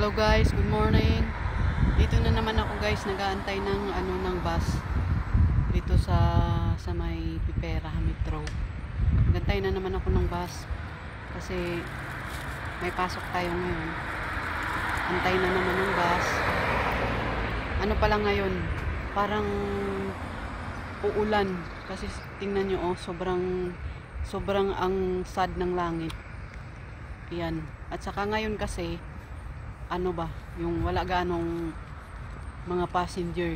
Hello guys, good morning. Dito na naman ako guys, nag-aantay ng bus dito sa may Pipera Metro. Nag-aantay na naman ako ng bus kasi may pasok tayo ngayon. Antay na naman ng bus. Ano pala ngayon? Parang uulan kasi tingnan nyo sobrang ang sad ng langit. Yan. At saka ngayon kasi yung wala ganong mga passenger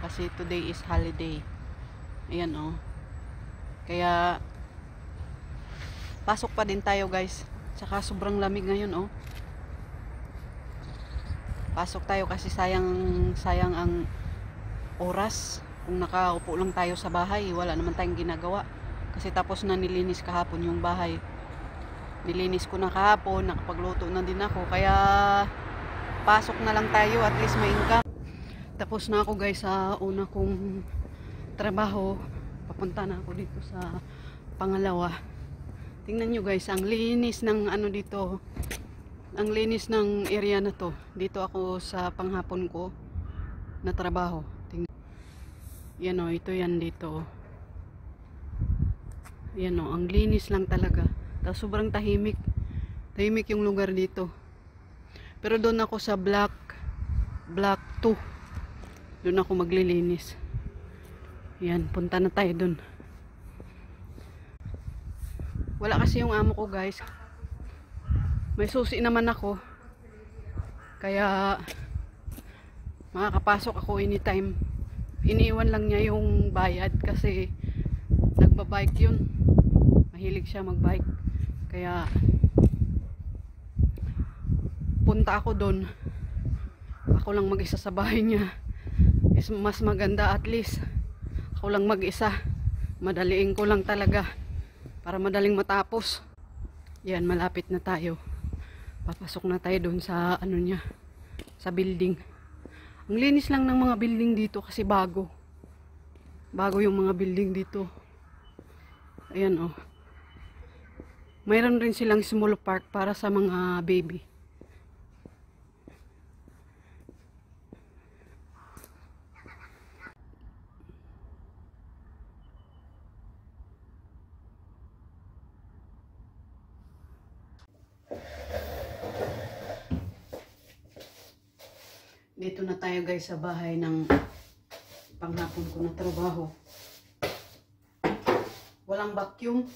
kasi today is holiday. Ayan kaya pasok pa din tayo guys. Tsaka sobrang lamig ngayon pasok tayo kasi sayang ang oras kung nakaupo lang tayo sa bahay. Wala naman tayong ginagawa kasi tapos na nilinis kahapon yung bahay. Nilinis ko na kahapon, nakapagluto na din ako, kaya pasok na lang tayo, at least may income. Tapos na ako guys sa una kong trabaho. Papunta na ako dito sa pangalawa. Tingnan nyo guys, ang linis ng dito. Ang linis ng area na to. Dito ako sa panghapon ko na trabaho. Yan ito yan dito. Yan ang linis lang talaga. Tapos sobrang tahimik yung lugar dito. Pero doon ako sa block 2, doon ako maglilinis. Yan, punta na tayo doon. Wala kasi yung amo ko guys. May susi naman ako, kaya makakapasok ako anytime. Iniiwan lang niya yung bayad kasi nagbabike yun. Mahilig siya magbike. Kaya punta ako doon. Ako lang mag-isa sa bahay niya. Is mas maganda, at least ako lang mag-isa. Madaliin ko lang talaga para madaling matapos. Yan, malapit na tayo. Papasok na tayo doon sa niya, sa building. Ang linis lang ng mga building dito kasi bago yung mga building dito. Ayan mayroon rin silang small park para sa mga baby. Dito na tayo guys sa bahay ng panghapon ko na trabaho. Walang vacuum.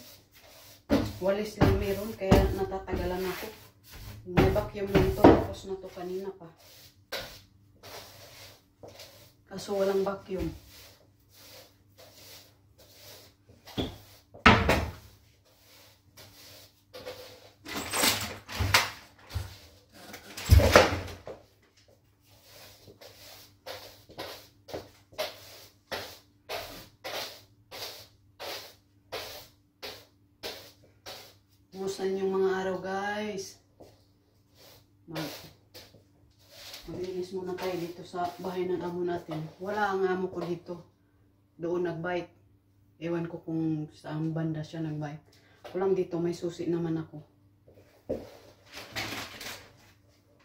Walis lang meron, kaya natatagalan ako. May vacuum lang to, tapos na to kanina pa. Kaso walang vacuum. Kumusta yung mga araw guys? Maglinis muna tayo dito sa bahay ng amo natin. Wala ang amo ko dito. Doon nagbike. Ewan ko kung saan banda siya nagbike. Kulang dito, may susi naman ako.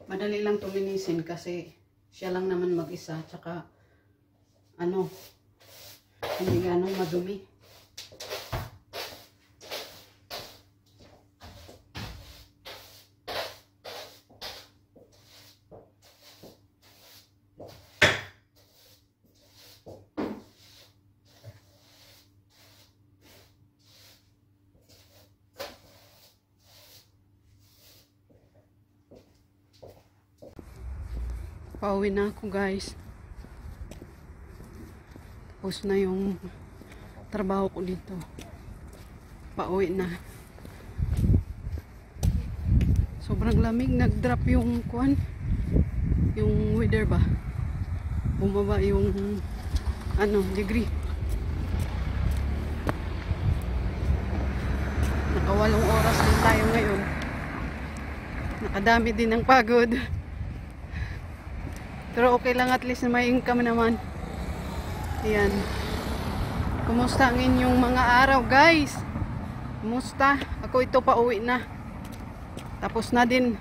Madali lang to linisin kasi siya lang naman mag-isa. Tsaka hindi ganong madumi. Pauwi na ako guys. Tapos na yung trabaho ko dito. Pauwi na. Sobrang lamig. Nag-drop yung yung weather ba. Bumaba yung degree. Nakawalong oras din tayo ngayon. Nakadami din ng pagod. Pero okay lang, at least na may income naman. Ayan. Kumusta ang inyong mga araw guys? Kumusta? Ako ito pauwi na. Tapos na din.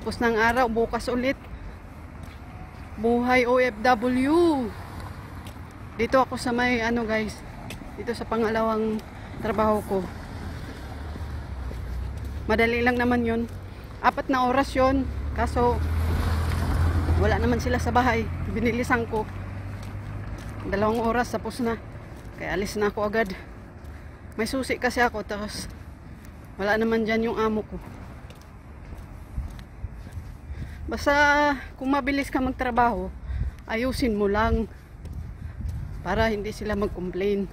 Tapos ng araw, bukas ulit. Buhay OFW. Dito ako sa may ano guys, dito sa pangalawang trabaho ko. Madali lang naman yun. 4 na oras yun. Kaso wala naman sila sa bahay. Binilisan ko. 2 oras tapos na. Kaya alis na ako agad. May susi kasi ako. Tapos wala naman dyan yung amo ko. Basta kung mabilis ka magtrabaho, ayusin mo lang. Para hindi sila mag-complain.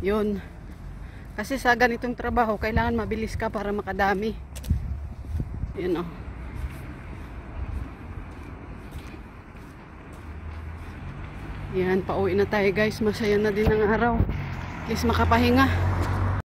Yun. Kasi sa ganitong trabaho, kailangan mabilis ka para makadami. Yun o. Yan, pauwi na tayo guys. Masaya na din ang araw. At least makapahinga.